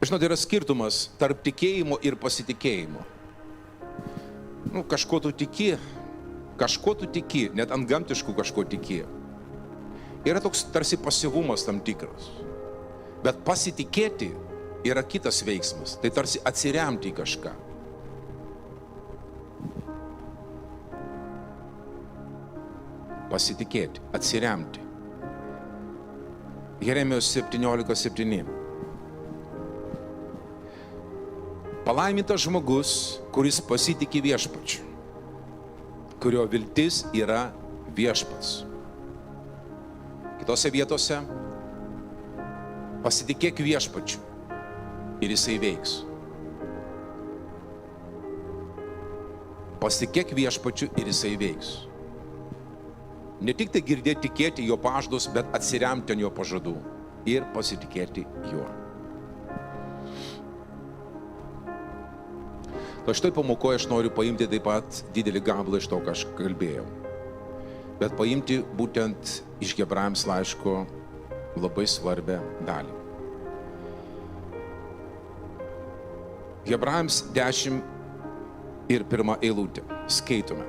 Žinote, yra skirtumas tarp tikėjimo ir pasitikėjimo. Kažko tu tiki, net ant gamtiškų kažko tiki. Yra toks tarsi pasyvumas tam tikras. Bet pasitikėti yra kitas veiksmas. Tai tarsi atsiremti į kažką. Pasitikėti, atsiremti. Jeremijos 17:7. Palaimintas žmogus, kuris pasitikė viešpačiu, kurio viltis yra viešpats. Kitose vietose pasitikėk viešpačiu ir jisai veiks. Pasitikėk viešpačiu ir jisai veiks. Ne tik tai girdėti, tikėti jo pažadus, bet atsiremti ant jo pažadų ir pasitikėti juo. Tai štai pamokoje aš noriu paimti taip pat didelį gabalą iš to, ką aš kalbėjau. Bet paimti būtent iš Hebrajams laiško labai svarbią dalį. Hebrajams 10 ir 1 eilutė. Skaitome.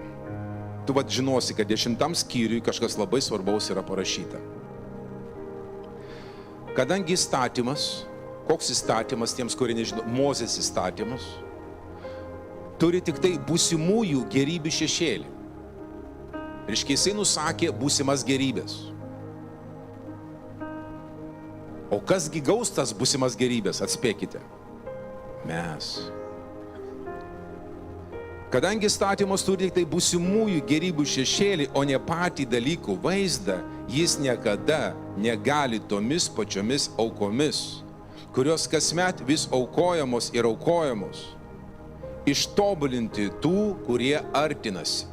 Tu žinosi, kad 10 skyriui kažkas labai svarbaus yra parašyta. Kadangi įstatymas, koks įstatymas tiems, kurie nežino, Mozės įstatymas, turi tik tai būsimųjų gerybių šešėlį. Reiškia, jisai nusakė būsimas gerybės. O kasgi gaus tas būsimas gerybės, atspėkite. Mes. Kadangi įstatymas turi tik tai būsimųjų gerybių šešėlį, o ne patį dalykų vaizdą, jis niekada negali tomis pačiomis aukomis, kurios kasmet vis aukojamos ir aukojamos, ištobulinti tų, kurie artinasi.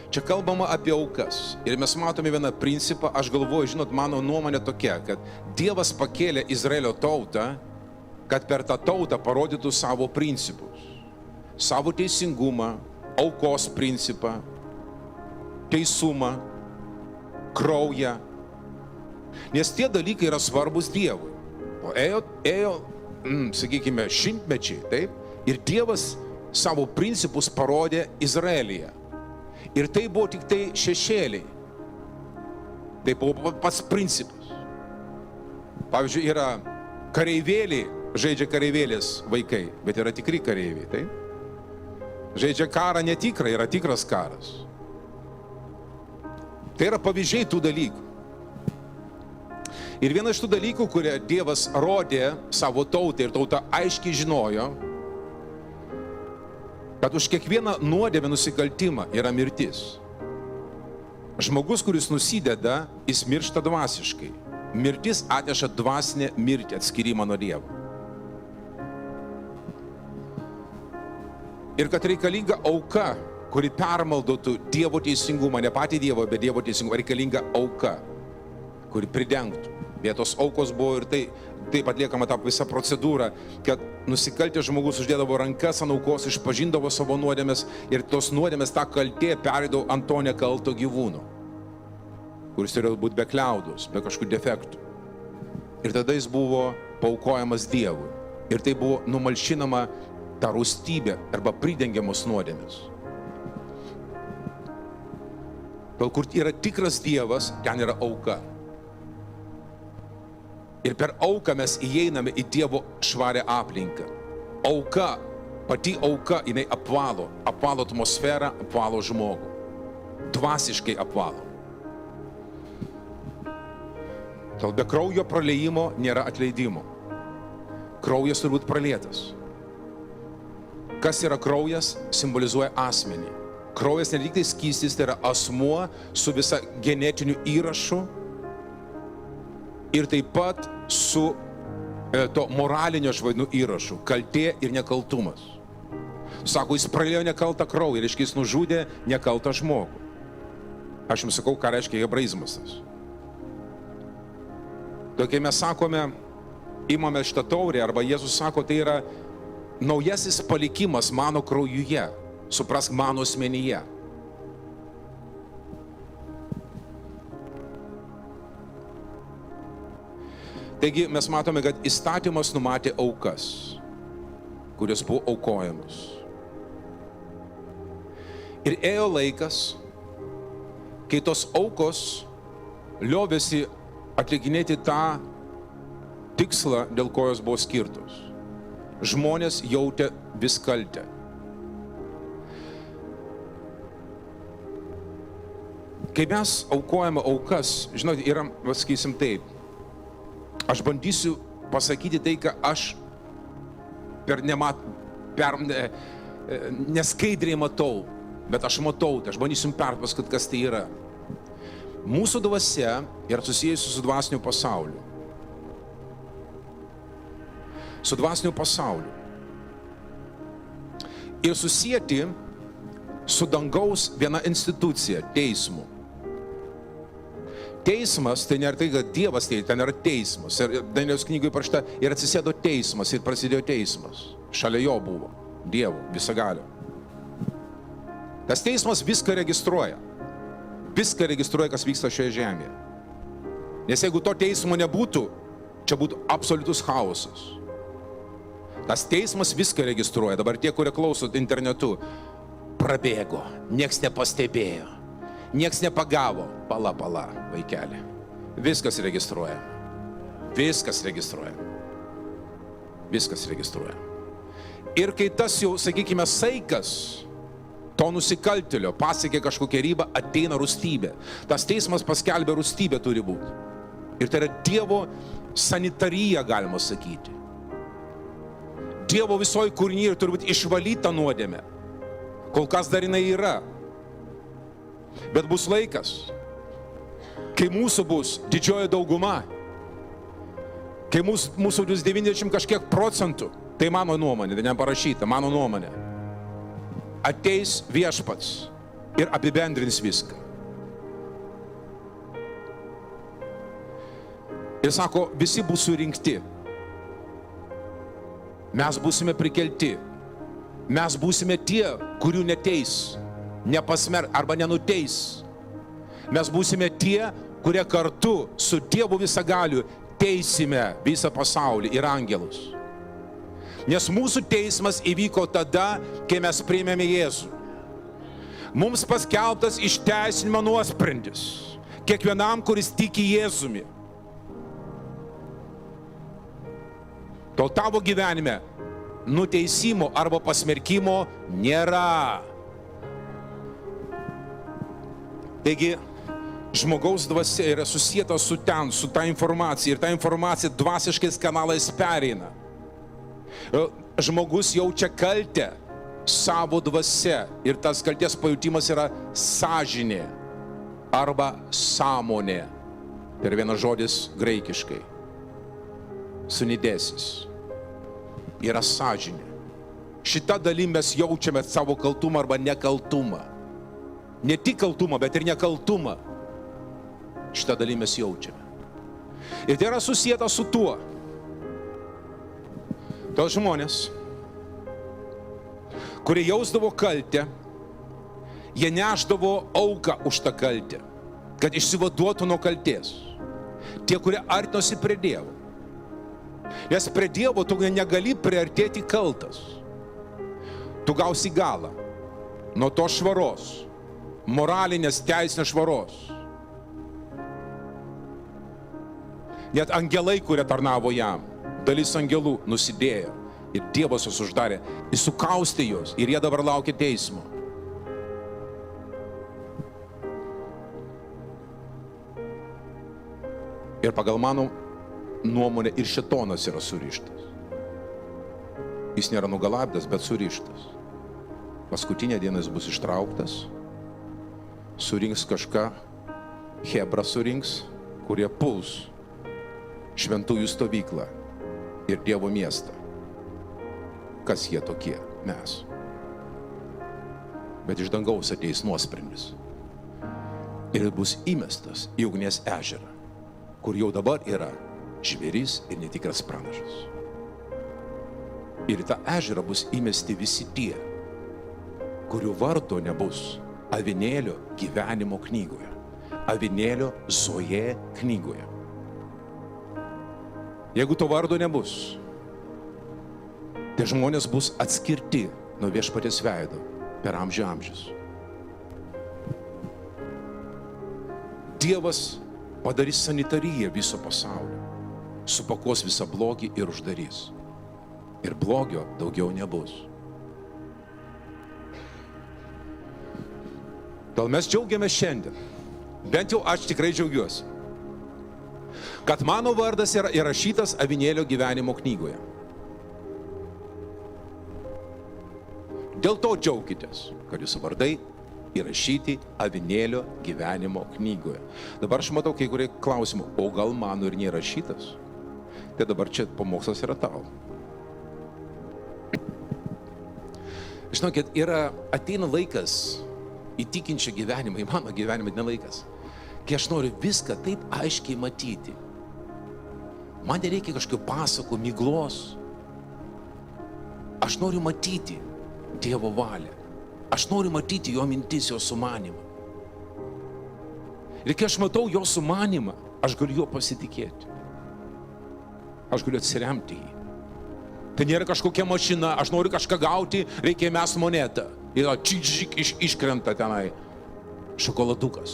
Čia kalbama apie aukas. Ir mes matome vieną principą, aš galvoju, žinot, mano nuomonė tokia, kad Dievas pakėlė Izraelio tautą, kad per tą tautą parodytų savo principus. Savo teisingumą, aukos principą, teisumą, kraują. Nes tie dalykai yra svarbus Dievui. O ėjo, sakykime, šimtmečiai, taip? Ir Dievas savo principus parodė Izraelyje. Ir tai buvo tik tai šešėliai. Tai buvo pats principas. Pavyzdžiui, yra kareivėliai, žaidžia kareivėlės vaikai, bet yra tikri kareiviai, taip? Žaidžia karą netikrą, yra tikras karas. Tai yra pavyzdžiai tų dalykų. Ir viena iš tų dalykų, kurie Dievas rodė savo tautai ir tauta aiškiai žinojo, kad už kiekvieną nuodėmę nusikaltimą yra mirtis. Žmogus, kuris nusideda, jis miršta dvasiškai. Mirtis atneša dvasinę mirtį, atskyrimą nuo Dievo. Ir kad reikalinga auka, kuri permaldotų Dievo teisingumą, ne patį Dievo, bet Dievo teisingumą, reikalinga auka, kuri pridengtų. Vietos aukos buvo ir taip atliekama ta visa procedūra, kad nusikaltęs žmogus uždėdavo rankas ant aukos, išpažindavo savo nuodėmes ir tos nuodėmės tą kaltė perėdavo ant to nekalto gyvūno, kuris turėjo būti be kliaudos, be kažkokių defektų. Ir tada jis buvo paaukojamas Dievui. Ir tai buvo numalšinama ta rūstybė arba pridengiamos nuodėmės. Tol, kur yra tikras Dievas, ten yra auka. Ir per auką mes įeiname į Dievo švarę aplinką. Auka, pati auka, jinai apvalo atmosferą, apvalo žmogų. Dvasiškai apvalo. Tol be kraujo praliejimo nėra atleidimo. Kraujas turi būti pralietas. Kas yra kraujas, simbolizuoja asmenį. Kraujas ne tik tai skystis, tai yra asmuo su visa genetiniu įrašu ir taip pat su to moralinio žvaigždžių įrašu, kaltė ir nekaltumas. Sako, jis praliejo nekaltą kraują, reiškia, jis nužudė nekaltą žmogų. Aš jums sakau, ką reiškia hebraizmas tas. Kai mes sakome, imame šitą taurę, arba Jėzus sako, tai yra naujasis palikimas mano kraujuje, suprask, mano asmenyje. Taigi mes matome, kad įstatymas numatė aukas, kurios buvo aukojamos. Ir ėjo laikas, kai tos aukos liovėsi atlikinėti tą tikslą, dėl ko jos buvo skirtos. Žmonės jautė vis kaltę. Kai mes aukojame aukas, žinote, yra, sakysim taip, aš bandysiu pasakyti tai, ką aš neskaidriai matau, bet aš matau, tai aš bandysiu perpasakoti, kas tai yra. Mūsų dvasia yra susijusi su dvasiniu pasauliu. Su dvasiniu pasauliu. Ir susijęti su dangaus viena institucija – teismu. Teismas, tai nėra tai, kad Dievas, ten yra teismas. Ir Danieliaus knygoje parašyta, ir atsisėdo teismas, ir prasidėjo teismas. Šalia jo buvo Dievo visagalio. Tas teismas viską registruoja. Viską registruoja, kas vyksta šioje žemėje. Nes jeigu to teismo nebūtų, čia būtų absoliutus chaosas. Tas teismas viską registruoja. Dabar tie, kurie klauso internetu, prabėgo, nieks nepastebėjo, nieks nepagavo. Pala, vaikeli. Viskas registruoja. Viskas registruoja. Viskas registruoja. Ir kai tas jau, sakykime, saikas to nusikaltėlio pasiekė kažkokią ribą, ateina rūstybė. Tas teismas paskelbė, rūstybė turi būti. Ir tai yra Dievo sanitarija, galima sakyti. Dievo visoji kūrinyje turi būti išvalyta nuodėmė. Kol kas dar jinai yra. Bet bus laikas, kai mūsų bus didžioji dauguma, kai mūsų bus 90 kažkiek procentų, tai mano nuomonė, tai neparašyta, mano nuomonė. Ateis viešpats ir apibendrins viską. Ir sako, visi bus surinkti. Mes būsime prikelti. Mes būsime tie, kurių neteis, nepasmer arba nenuteis. Mes būsime tie, kurie kartu su Dievu visagaliu teisime visą pasaulį ir angelus. Nes mūsų teismas įvyko tada, kai mes priėmėme Jėzų. Mums paskelbtas išteisinimo nuosprendis. Kiekvienam, kuris tiki Jėzumi. Tol tavo gyvenime nuteisimo arba pasmerkimo nėra. Taigi, žmogaus dvasia yra susieta su ten, su ta informacija. Ir ta informacija dvasiškais kanalais pereina. Žmogus jaučia kaltę savo dvasia. Ir tas kaltės pajutimas yra sąžinė arba sąmonė. Tai yra vienas žodis graikiškai. Sunidesis. Yra sąžinė. Šitą dalį mes jaučiame savo kaltumą arba nekaltumą. Ne tik kaltumą, bet ir nekaltumą. Šitą dalį mes jaučiame. Ir tai yra susieta su tuo. Tos žmonės, kurie jausdavo kaltę, jie nešdavo auką už tą kaltę, kad išsivaduotų nuo kaltės. Tie, kurie artinosi prie Dievo. Nes prie Dievo tu negali priartėti kaltas. Tu gausi galą nuo to švaros, moralinės teisinės švaros. Net angelai, kurie tarnavo jam, dalis angelų nusidėjo ir Dievas juos uždarė, jis sukaustė juos ir jie dabar laukia teismo. Ir pagal mano nuomonę ir šėtonas yra surištas. Jis nėra nugalabdas, bet surištas. Paskutinė diena jis bus ištrauktas, surinks kažką, Hebra surinks, kurie puls šventųjų stovyklą ir Dievo miestą. Kas jie tokie? Mes. Bet iš dangaus ateis nuosprendis. Ir bus įmestas į ugnies ežerą, kur jau dabar yra žvėris ir netikras pranašas. Ir į tą ežerą bus įmesti visi tie, kurių vardo nebus avinėlio gyvenimo knygoje, avinėlio Zoje knygoje. Jeigu to vardo nebus, tai žmonės bus atskirti nuo viešpaties veido per amžius. Dievas padarys sanitariją viso pasaulio, supakos visą blogį ir uždarys. Ir blogio daugiau nebus. Todėl mes džiaugiamės šiandien, bent jau aš tikrai džiaugiuosi, kad mano vardas yra įrašytas avinėlio gyvenimo knygoje. Dėl to džiaukitės, kad jūsų vardai įrašyti avinėlio gyvenimo knygoje. Dabar aš matau kai kurie klausimų, o gal mano ir neįrašytas? Tai dabar čia pamokslas yra tau. Žinokit, ateina laikas į tikinčią gyvenimą, į mano gyvenimą ne laikas, kai aš noriu viską taip aiškiai matyti. Man nereikia kažkokio pasako, miglos. Aš noriu matyti Dievo valią. Aš noriu matyti jo mintis, jo sumanimą. Ir kai aš matau jo sumanimą, aš galiu jo pasitikėti. Aš galiu atsiremti jį. Tai nėra kažkokia mašina, aš noriu kažką gauti, reikia mest monetą. Ir iškrenta tenai šokoladukas.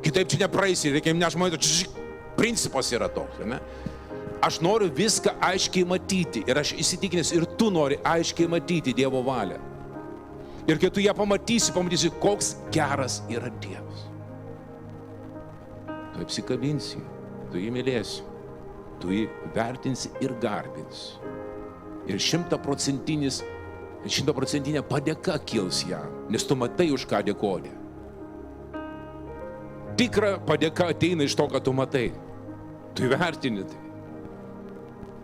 Kitaip čia nepraeisi, reikia mest monetą. Principas yra toks, ne? Aš noriu viską aiškiai matyti ir aš įsitikinęs, ir tu nori aiškiai matyti Dievo valią. Ir kai tu ją pamatysi, koks geras yra Dievas. Tu apsikabinsi, tu jį mylėsi, tu jį vertinsi ir garbinsi. Ir 100% padėka kils jam, nes tu matai, už ką dėkoji. Tikra padėka ateina iš to, ką tu matai. Tu įvertini tai.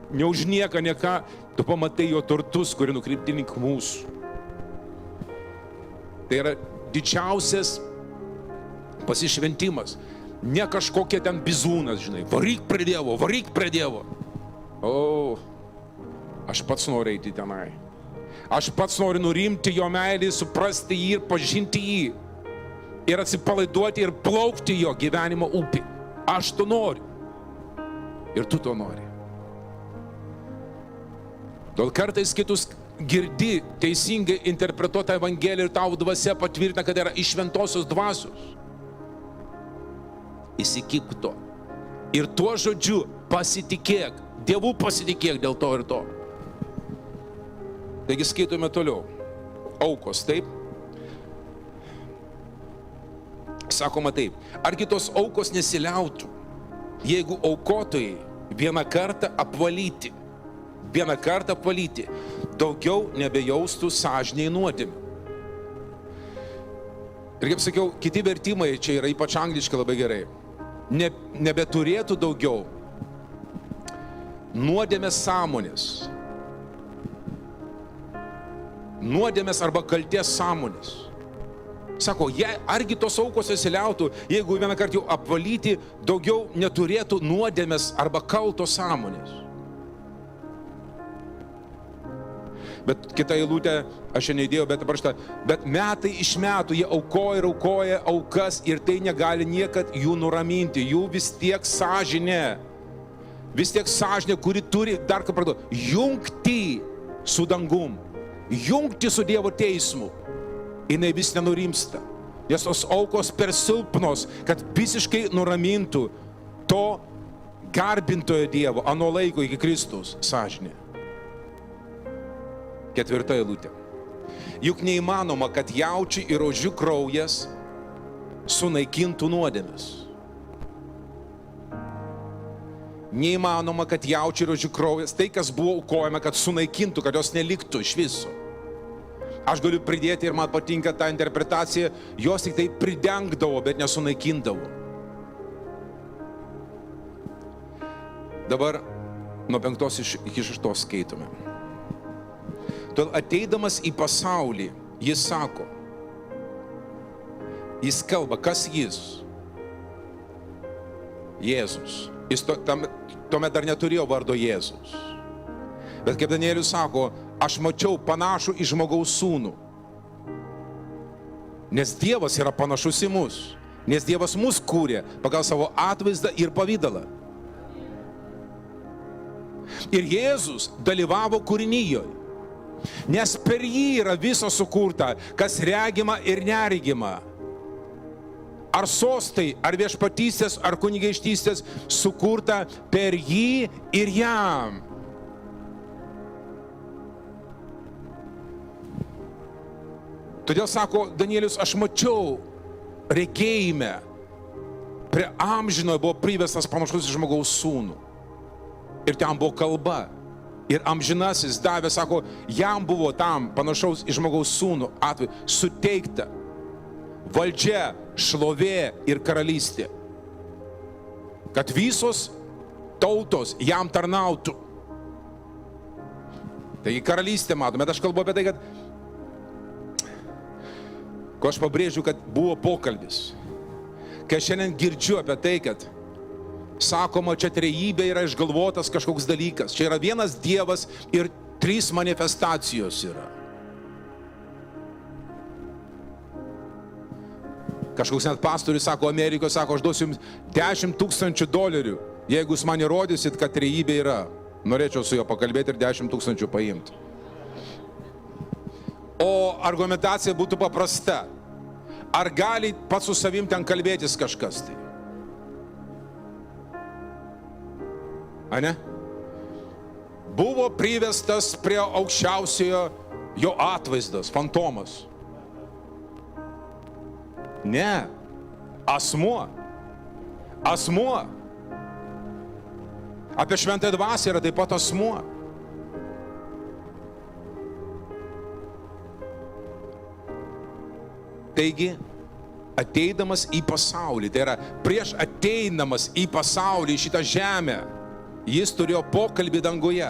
Ne už nieką, ką, tu pamatai jo turtus, kurie nukreipti link mūsų. Tai yra didžiausias pasišventimas. Ne kažkokia ten bizūnas, žinai, varyk prie Dievo. O, aš pats noriu eiti tenai. Aš pats noriu nurimti jo meilį, suprasti jį ir pažinti jį. Ir atsipalaiduoti ir plaukti jo gyvenimo upį. Aš to noriu. Ir tu to nori. Todėl kartais kitus girdi teisingai interpretuotą Evangeliją ir tavo dvasia patvirtina, kad yra iš šventosios dvasios. Įsikibk to. Ir tuo žodžiu pasitikėk. Dievu pasitikėk dėl to ir to. Taigi skaitome toliau. Aukos, taip? Sakoma taip. Argi tos aukos nesiliautų, jeigu aukotojai vieną kartą apvalyti, daugiau nebejaustų sąžinėj nuodėmių. Ir kaip sakiau, kiti vertimai, čia yra ypač angliškai labai gerai, nebeturėtų daugiau nuodėmės sąmonės. Nuodėmės arba kaltės sąmonės. Sako, argi tos aukos nesiliautų, jeigu vieną kartą jau apvalyti, daugiau neturėtų nuodėmės arba kalto sąmonės. Bet kita eilutė, aš čia neįdėjau, bet metai iš metų jie aukoja aukas ir tai negali niekad jų nuraminti. Jų vis tiek sąžinė, kuri turi, dar ką pradėjau, jungti su dangum, jungti su Dievo teismu. Jinai vis nenurimsta, nes tos aukos per silpnos, kad visiškai nuramintų to garbintojo Dievo, ano laiko iki Kristaus sąžinė. 4 eilutė. Juk neįmanoma, kad jaučių ir ožių kraujas sunaikintų nuodėmes. Neįmanoma, kad jaučių ir ožių kraujas, tai kas buvo aukojama, kad sunaikintų, kad jos neliktų iš viso. Aš galiu pridėti ir man patinka ta interpretacija, jos tik tai pridengdavo, bet nesunaikindavo. Dabar nuo 5 iki 6 skaitome. Todėl ateidamas į pasaulį, jis sako, jis kalba, kas jis? Jėzus. Jis tuomet dar neturėjo vardo Jėzus. Bet kaip Danielius sako, aš mačiau panašų į žmogaus sūnų. Nes Dievas yra panašus į mus. Nes Dievas mus kūrė pagal savo atvaizdą ir pavydalą. Ir Jėzus dalyvavo kūrinyjoje. Nes per jį yra viso sukurta, kas regima ir neregima. Ar sostai, ar viešpatystės, ar kunigaikštystės sukurta per jį ir jam. Todėl sako Danielius, aš mačiau regėjime, prie amžinojo buvo privestas panašus į žmogaus sūnų. Ir ten buvo kalba. Ir amžinasis davė, sako, jam buvo tam panašaus į žmogaus sūnų atveju suteikta valdžia, šlovė ir karalystė. Kad visos tautos jam tarnautų. Taigi karalystė matome, bet aš kalbu apie tai, kad ko aš pabrėžiu, kad buvo pokalbis. Kai aš šiandien girdžiu apie tai, kad sakoma, čia trejybė yra išgalvotas kažkoks dalykas. Čia yra vienas Dievas ir 3 manifestacijos yra. Kažkoks net pastorius sako, Amerikoje sako, aš duosiu jums $10,000, jeigu jūs man įrodysit, kad trejybė yra. Norėčiau su juo pakalbėti ir 10,000 paimti. O argumentacija būtų paprasta. Ar gali pats su savim ten kalbėtis kažkas tai? Ane? Buvo privestas prie aukščiausiojo jo atvaizdas, fantomas. Ne, asmuo. Asmuo. Apie šventąją dvasią yra taip pat asmuo. Taigi, ateidamas į pasaulį, tai yra prieš ateidamas į pasaulį, į šitą žemę, jis turėjo pokalbį danguje.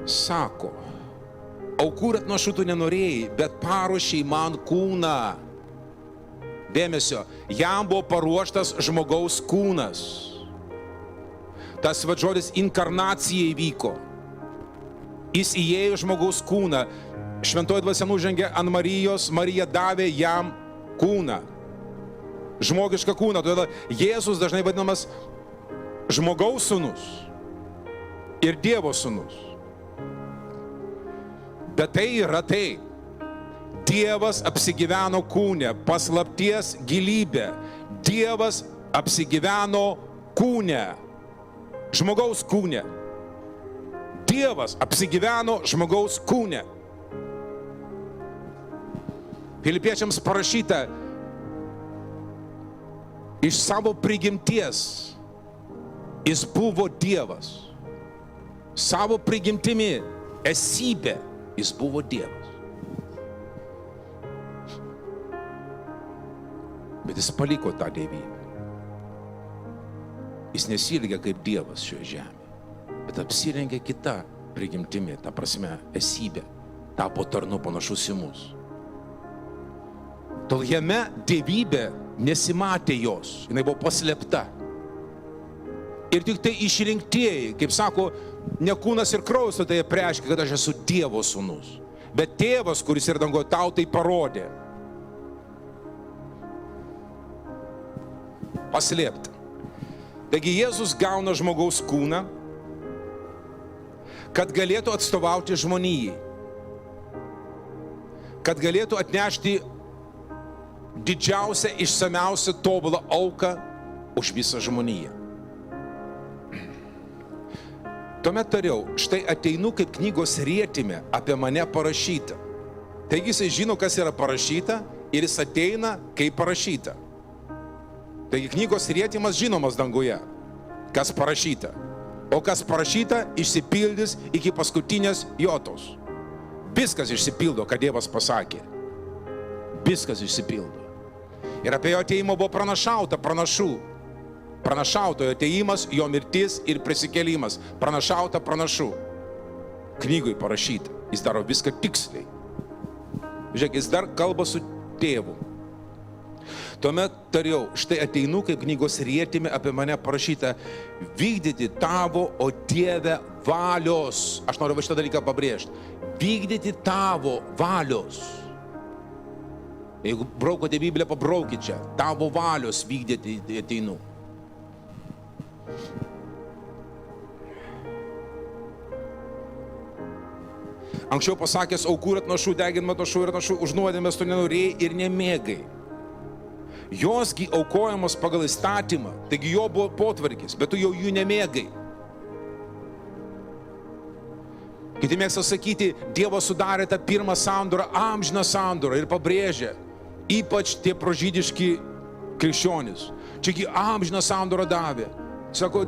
Sako, aukų ir atnašų tu nenorėjai, bet paruošei man kūną. Dėmesio, jam buvo paruoštas žmogaus kūnas. Tas žodis inkarnacija įvyko. Jis įėjo žmogaus kūną. Šventoji dvasia nužengė ant Marijos, Marija davė jam kūną. Žmogišką kūną. Todėl Jėzus dažnai vadinamas žmogaus sūnus ir Dievo sūnus. Bet tai yra tai. Dievas apsigyveno kūne, paslapties gilybė. Dievas apsigyveno kūne, žmogaus kūne. Dievas apsigyveno žmogaus kūne. Filipiečiams parašyta, iš savo prigimties jis buvo Dievas. Savo prigimtimi, esybė, jis buvo Dievas. Bet jis paliko tą dievybę. Jis nesilgia kaip Dievas šioje žemėje, bet apsirengė kitą prigimtimi, ta prasme, esybė, tapo tarnu panašus į mus. Tol jame dievybė nesimatė jos, jinai buvo paslėpta. Ir tik tai išrinktieji, kaip sako, ne kūnas ir kraujas tai apreiškia, kad aš esu Dievo sūnus, bet tėvas, kuris yra dangoje, tau tai parodė. Paslėpta. Taigi Jėzus gauna žmogaus kūną, kad galėtų atstovauti žmonijai, kad galėtų atnešti didžiausią, išsamiausią, tobulą auką už visą žmoniją. Tuomet tariau, štai ateinu kaip knygos rietime apie mane parašyta. Taigi jisai žino, kas yra parašyta ir jis ateina kaip parašyta. Taigi knygos rietimas žinomas danguje, kas parašyta. O kas parašyta, išsipildys iki paskutinės jotos. Viskas išsipildo, ką Dievas pasakė. Viskas išsipildo. Ir apie jo ateimą buvo pranašauta pranašų. Pranašautojo ateimas, jo mirtis ir prisikėlimas. Pranašauta pranašų. Knygui parašyta. Jis daro viską tiksliai. Žiūrėk, jis dar kalba su tėvu. Tuomet tariau, štai ateinu kaip knygos rietime apie mane parašyta, vykdyti tavo, o Dieve, valios. Aš noriu šitą dalyką pabrėžti. Vykdyti tavo valios. Jeigu braukote Bibliją, pabraukit čia. Tavo valios vykdyti ateinu. Anksčiau pasakęs, aukų ir atnašų, deginimą atnašų ir atnašų, už nuodėmes tu nenorėjai ir nemėgai. Josgi aukojamos pagal įstatymą, taigi jo buvo potvarkis, bet tu jau jų nemėgai. Kiti mėgsta sakyti, Dievas sudarė tą pirmą sandorą, amžiną sandorą ir pabrėžė, ypač tie prožydiški krikščionys. Čiagi amžiną sandorą davė. Sako,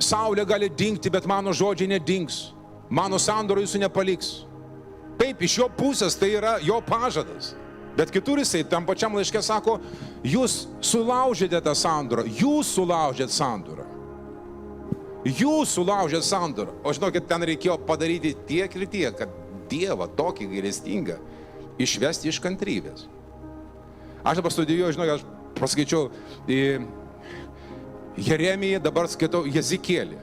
saulė gali dingti, bet mano žodžiai nedings. Mano sandorą jūsų nepaliks. Taip, iš jo pusės tai yra jo pažadas. Bet kitur jisai tam pačiam laiške sako, jūs sulaužėte tą sandorą, jūs sulaužėte sandorą. Jūs sulaužėte sandorą. O žinokit, ten reikėjo padaryti tiek ir tiek, kad Dievą tokį gailestingą išvesti iš kantrybės. Aš dabar studijuoju, žinokit, aš paskaičiau Jeremiją, dabar skaitau Jezikėlį.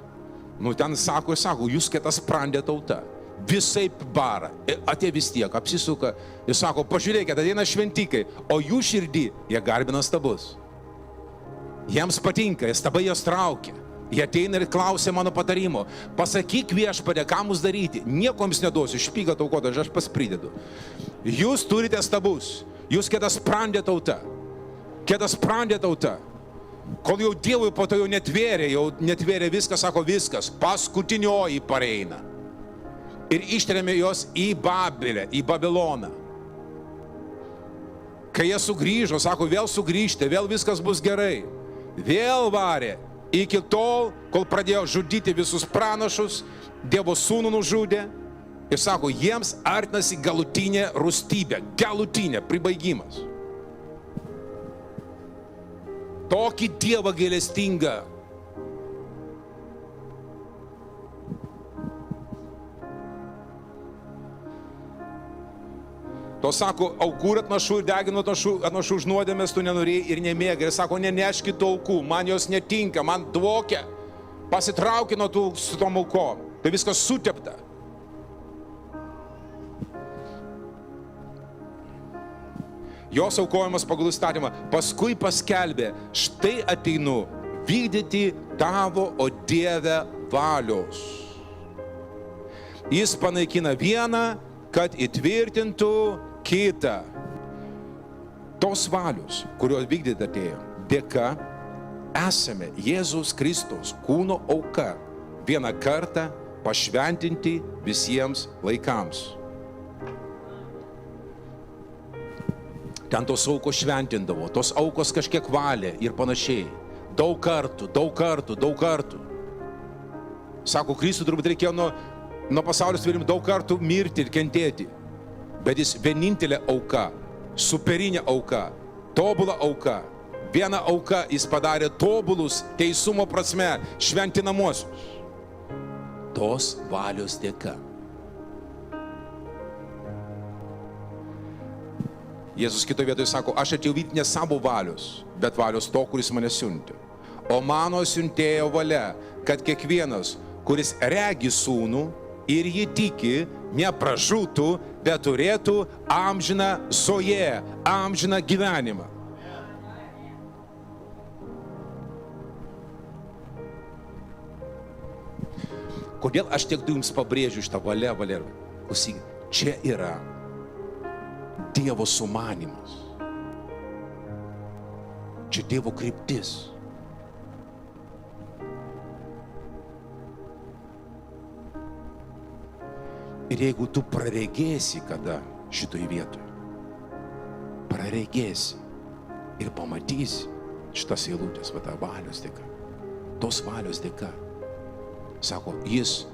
Nu, ten sako, jūs kita sprendė tauta. Visai bara, atė vis tiek, apsisuka ir sako, pažiūrėkite, ateina šventikai, o jų širdį jie garbina stabus. Jiems patinka, stabai jos traukia. Jie ateina ir klausia mano patarimo. Pasakyk Viešpatie, ką mums daryti. Nieko jums neduosiu, špygą taukotą, aš paspridedu. Jūs turite stabus, jūs kita sprendė tauta. Kita sprendė tauta. Kol jau Dievui po to jau netvėrė viskas, sako viskas, paskutinioji pareina. Ir ištrėmė jos į Babilę, į Babiloną. Kai jie sugrįžo, sako, vėl sugrįžti, vėl viskas bus gerai. Vėl varė, iki tol, kol pradėjo žudyti visus pranašus, Dievo sūnų nužudė. Ir sako, jiems artinasi galutinė rūstybė, galutinė pribaigimas. Tokį Dievą gailestingą. To sako, aukų ir atnašų ir deginimų atnašų už nuodėmes tu nenorėjai ir nemėgai. Ir sako, neneškit aukų, man jos netinka, man dvokia. Pasitrauki nuo tų su tom aukom. Tai viskas sutepta. Jos aukojimas pagal įstatymą. Paskui paskelbė, štai ateinu vykdyti tavo, o Dieve, valios. Jis panaikina vieną, kad įtvirtintų kitą. Tos valios, kurios vykdyti atėjo, dėka esame Jėzaus Kristaus kūno auka vieną kartą pašventinti visiems laikams. Ten tos aukos šventindavo, tos aukos kažkiek valė ir panašiai. Daug kartų. Sako, Kristų turbūt reikėjo nuo pasaulio sutvėrimų daug kartų mirti ir kentėti. Bet jis vienintelė auka, superinė auka, tobula auka. Viena auka jis padarė tobulus teisumo prasme, šventinamosius. Tos valios dėka. Jėzus kitoje vietoje sako, aš atėjau vykdyti ne savo valios, bet valios to, kuris mane siuntė. O mano siuntėjo valia, kad kiekvienas, kuris regi sūnų ir jį tiki, nepražūtų, bet turėtų amžiną zoją, amžiną gyvenimą. Kodėl aš tiek jums pabrėžiu šitą valią? Klausykit, čia yra Dievo sumanimas. Čia Dievo kryptis. Ir jeigu tu praregėsi kada šitoj vietoje, praregėsi ir pamatysi šitas eilutės, va tą valios dėka, tos valios dėka, sako, jis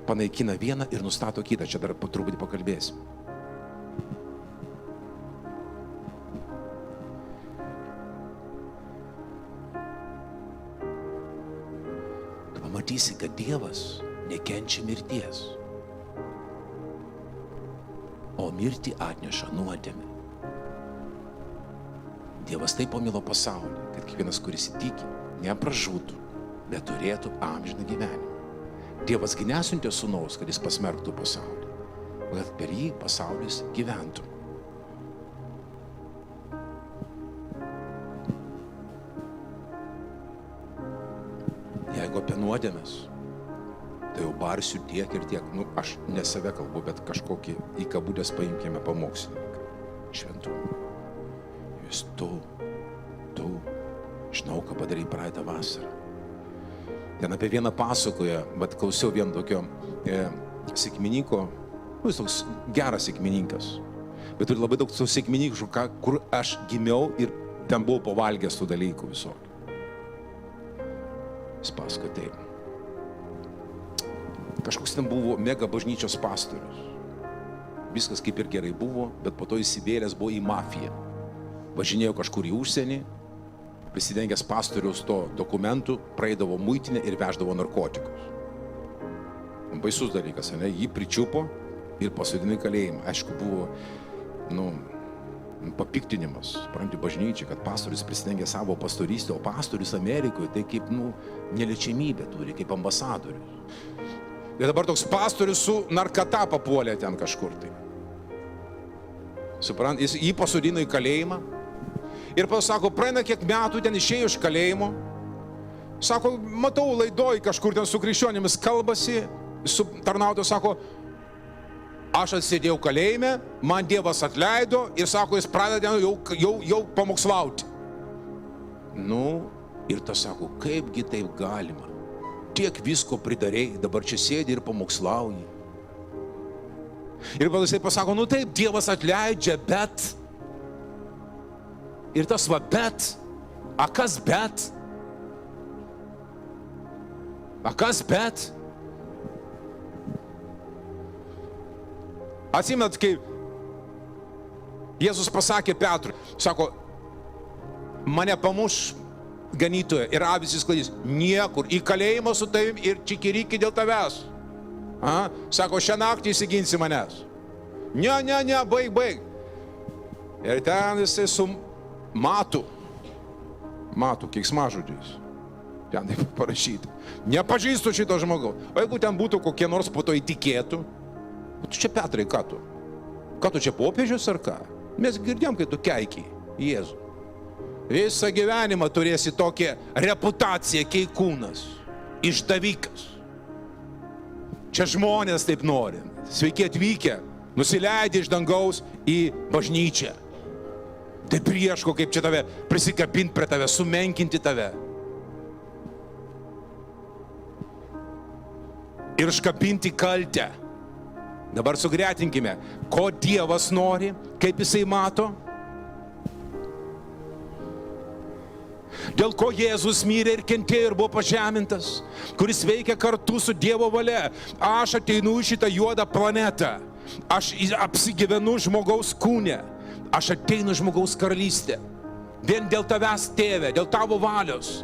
panaikina vieną ir nustato kitą, čia dar truputį pakalbėsim. Matysi, kad Dievas nekenčia mirties, o mirtį atneša nuodėmė. Dievas taip pamilo pasaulį, kad kiekvienas, kuris tiki, nepražūtų, bet turėtų amžiną gyvenimą. Dievas gi nesiuntė sūnaus, kad jis pasmerktų pasaulį, bet per jį pasaulis gyventų. Jeigu apie nuodėmes, tai jau barsiu tiek ir tiek. Nu, aš ne save kalbu, bet kažkokį į kabutės paimkime pamokslininką. Šventumą. Jūs tu, žinau, ką padarai praeitą vasarą. Ten apie vieną pasakoja, bet klausiau vien tokio sekmininko, jis toks geras sekmininkas, bet turi labai daug sekmininkų, kur aš gimiau ir ten buvau pavalgęs tų dalykų visokių. Jis pasakoja taip. Kažkoks ten buvo mega bažnyčios pastorius. Viskas kaip ir gerai buvo, bet po to įsivėlęs buvo į mafiją. Važinėjo kažkur į užsienį, prisidengęs pastoriaus to dokumentų, praeidavo muitinę ir veždavo narkotikus. Baisus dalykas, ne? Jį pričiupo ir pasodino į kalėjimą. Aišku, buvo, papiktinimas, supranti, bažnyčiai, kad pastorius prisidengė savo pastorystę, o pastorius Amerikoje tai kaip, neliečiamybė turi, kaip ambasadorius. Ir dabar toks pastorius su narkata papuolė ten kažkur tai. Suprant, jį pasodino į kalėjimą. Ir pasako, praeina kiek metų, ten išėjo iš kalėjimo. Sako, matau laidoj kažkur ten su krikščionimis kalbasi, su tarnautoju, sako, aš atsėdėjau kalėjime, man Dievas atleido ir sako, jis pradeda jau pamokslauti. Ir tas sako, kaipgi taip galima? Tiek visko pridarei, dabar čia sėdi ir pamokslauji. Ir jisai pasako, taip, Dievas atleidžia, bet... Ir tas bet, a kas bet? A kas bet? Atsimenat, kai Jėzus pasakė Petrui, sako, mane pamuš ganytoja ir avys išsklaidys, niekur, į kalėjimą su tavim ir čikiriki dėl tavęs. Sako, šią naktį įsiginsi manęs. Ne, baig. Ir ten jisai su Matu, keiksmažodžiais. Ten taip parašyta. Nepažįstu šito žmogaus. O jeigu ten būtų kokie nors po to įtikėtų, tu čia Petrai, ką tu? Ką tu čia popiežius ar ką? Mes girdėjom, kai tu keikiai Jėzų. Visą gyvenimą turėsi tokią reputaciją keikūnas, išdavikas. Čia žmonės taip nori. Sveiki atvykę, nusileidė iš dangaus į bažnyčią. Tai prieško, kaip čia tave prisikabinti prie tave, sumenkinti tave. Ir iškabinti kaltę. Dabar sugretinkime, ko Dievas nori, kaip jisai mato. Dėl ko Jėzus mirė ir kentėjo ir buvo pažemintas, kuris veikia kartu su Dievo valia. Aš ateinu į šitą juodą planetą. Aš apsigyvenu žmogaus kūne. Aš ateinu žmogaus karalystę. Vien dėl tavęs, tėve, dėl tavo valios.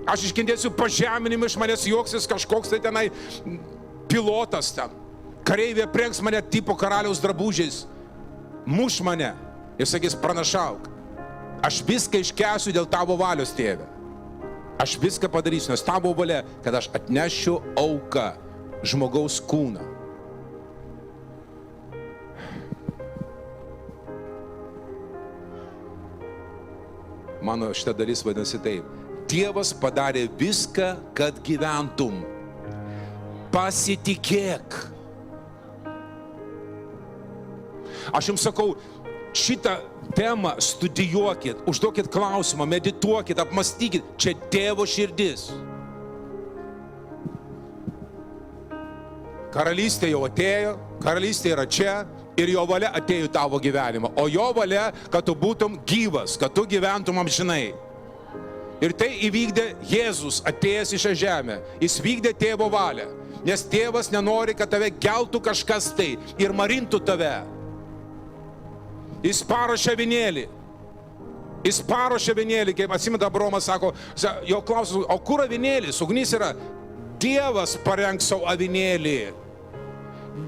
Aš iškentėsiu pažeminimą, iš manęs juoksis kažkoks tai tenai pilotas ten. Kareivė prengs mane tipo karaliaus drabužiais. Muš mane. Ir sakys, pranašauk. Aš viską iškęsiu dėl tavo valios, tėve. Aš viską padarysiu, nes tavo valia, kad aš atnešiu auką, žmogaus kūną. Mano šitą dalis vadinasi taip. Dievas padarė viską, kad gyventum. Pasitikėk. Aš jums sakau, šitą temą studijuokit, užduokit klausimą, medituokit, apmastykit. Čia Tėvo širdis. Karalystė jau atėjo, karalystė yra čia. Ir jo valia atėjo tavo gyvenimą. O jo valia, kad tu būtum gyvas, kad tu gyventum amžinai. Ir tai įvykdė Jėzus, atėjęs į šią žemę. Jis vykdė Tėvo valią. Nes Tėvas nenori, kad tave geltų kažkas tai ir marintų tave. Jis paruošė avinėlį. Kaip atsimeta Abraomas sako, jo klausimas, o kur avinėlis? Ugnis yra. Dievas parengs savo avinėlį.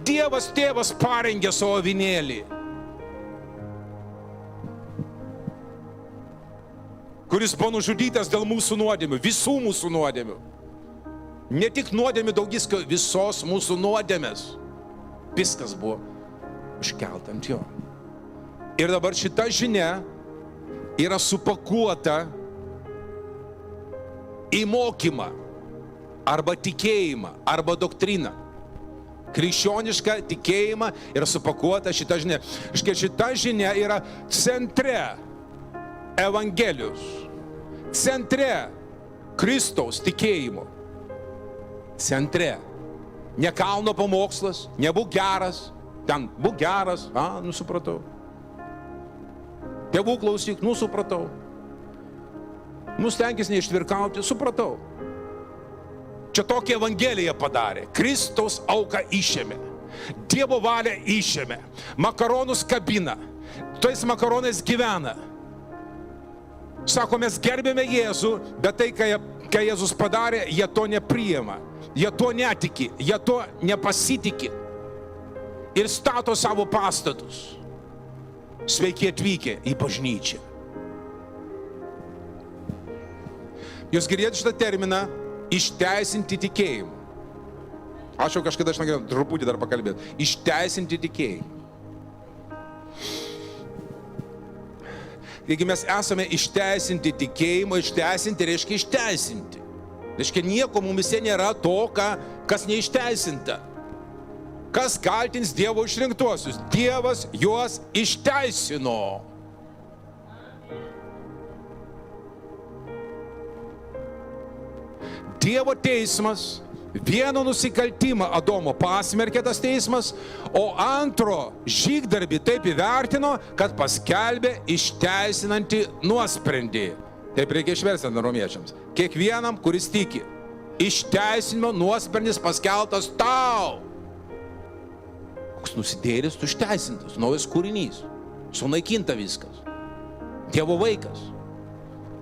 Dievas tėvas parengė savo avinėlį, kuris buvo nužudytas dėl mūsų nuodėmių, visų mūsų nuodėmių. Ne tik nuodėmių daugiskio, visos mūsų nuodėmės. Viskas buvo užkelta ant jo. Ir dabar šita žinia yra supakuota į mokymą. arba tikėjimą, arba doktriną. Krikščionišką tikėjimą yra supakuota šita žinia. Šita žinia yra centre Evangelijos, centre Kristaus tikėjimo. Centre. Ne kalno pamokslas, nebūk geras, ten būk geras, supratau. Tėvų klausyk, supratau. Stenkis neištvirkauti, supratau. Čia tokia Evangelija padarė. Kristaus auką išėmė. Dievo valią išėmė. Makaronus kabina. Tais makaronais gyvena. Sako, mes gerbėme Jėzų, bet tai, ką Jėzus padarė, jie to nepriima. Jie to netiki. Jie to nepasitiki. Ir stato savo pastatus. Sveiki atvykę į bažnyčią. Jūs girdėjote šitą terminą išteisinti tikėjimą. Aš jau kažkada norėjau truputį dar pakalbėti. Išteisinti tikėjimą. Jeigu mes esame išteisinti tikėjimą, išteisinti reiškia išteisinti. Reiškia nieko mumise nėra to, kas neišteisinta. Kas kaltins Dievo išrinktuosius? Dievas juos išteisino. Dievo teismas vieno nusikaltimą Adomo pasmerkė tas teismas, o antro žygdarbį taip įvertino, kad paskelbė išteisinantį nuosprendį. Taip reikia išversti romiečiams. Kiekvienam, kuris tiki, išteisinimo nuosprendis paskeltas tau. Koks nusidėlis, tu išteisintas, naujas kūrinys, sunaikinta viskas. Dievo vaikas.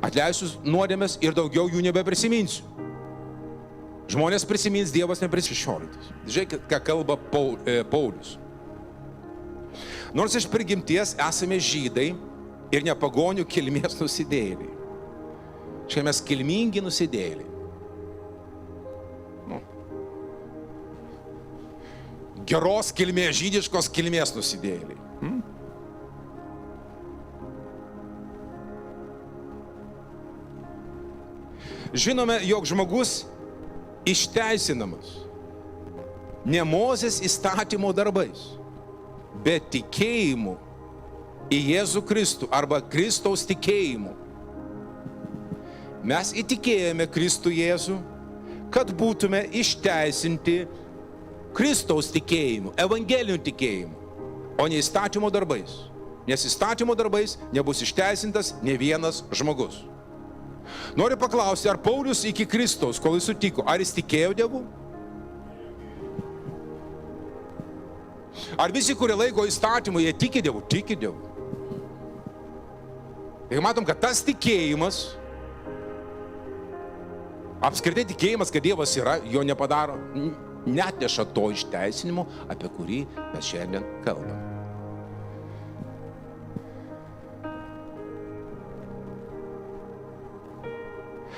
Atleisiu nuodėmes ir daugiau jų nebeprisiminsiu. Žmonės prisimins, Dievas neprisišiolytas. Žiūrėkit, ką kalba Paulius. Nors iš prigimties esame žydai ir nepagonių kilmės nusidėjėliai. Čia mes kilmingi nusidėjėliai. Geros kilmės, žydiškos kilmės nusidėjėliai. Žinome, jog žmogus išteisinamas ne Mozės įstatymo darbais, bet tikėjimu į Jėzų Kristų arba Kristaus tikėjimu. Mes įtikėjome Kristų Jėzų, kad būtume išteisinti Kristaus tikėjimu, evangeliniu tikėjimu, o ne įstatymo darbais. Nes įstatymo darbais nebus išteisintas ne vienas žmogus. Noriu paklausti, ar Paulius iki Kristaus, kol jis sutiko, ar jis tikėjo Dievu? Ar visi, kurie laiko įstatymų, jie tiki Dievu? Tiki Dievu. Ir matom, kad tas tikėjimas, apskritai tikėjimas, kad Dievas yra, jo nepadaro, neatneša to išteisinimo, apie kurį mes šiandien kalbame.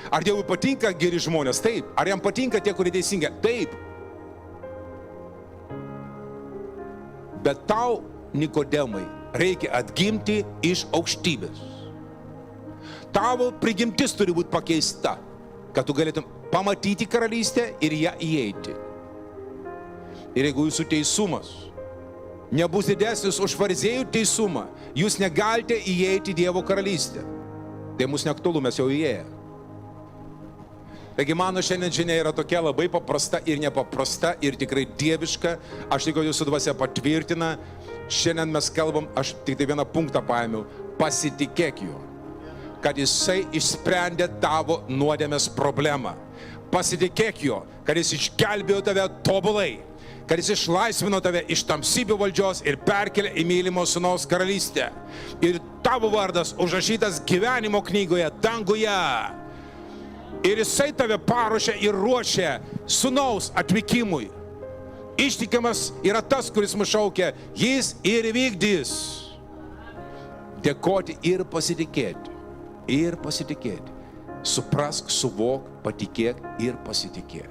Ar Dievui patinka geri žmonės? Taip. Ar jam patinka tie, kurie teisingi? Taip. Bet tau, Nikodemai, reikia atgimti iš aukštybės. Tavo prigimtis turi būti pakeista, kad tu galėtum pamatyti karalystę ir ją įeiti. Ir jeigu jūsų teisumas nebus didesnis už farizėjų teisumą, jūs negalite įeiti į Dievo karalystę. Tai mūsų neaktualu, mes jau įėję. Taigi mano šiandien žinia yra tokia labai paprasta ir nepaprasta ir tikrai dieviška. Aš tikiu, jūsų dvasia patvirtina. Šiandien mes kalbam, aš tik tai vieną punktą paėmiau. Pasitikėk juo, kad jisai išsprendė tavo nuodėmės problemą. Pasitikėk juo, kad jis išgelbėjo tave tobulai, kad jis išlaisvino tave iš tamsybių valdžios ir perkelė į mylimo sūnaus karalystę. Ir tavo vardas užrašytas gyvenimo knygoje danguje. Ir jisai tave paruošia ir ruošia sūnaus atvykimui. Ištikimas yra tas, kuris mus šaukia, jis ir vykdys. Dėkoti ir pasitikėti. Ir pasitikėti. Suprask, suvok, patikėk ir pasitikėk.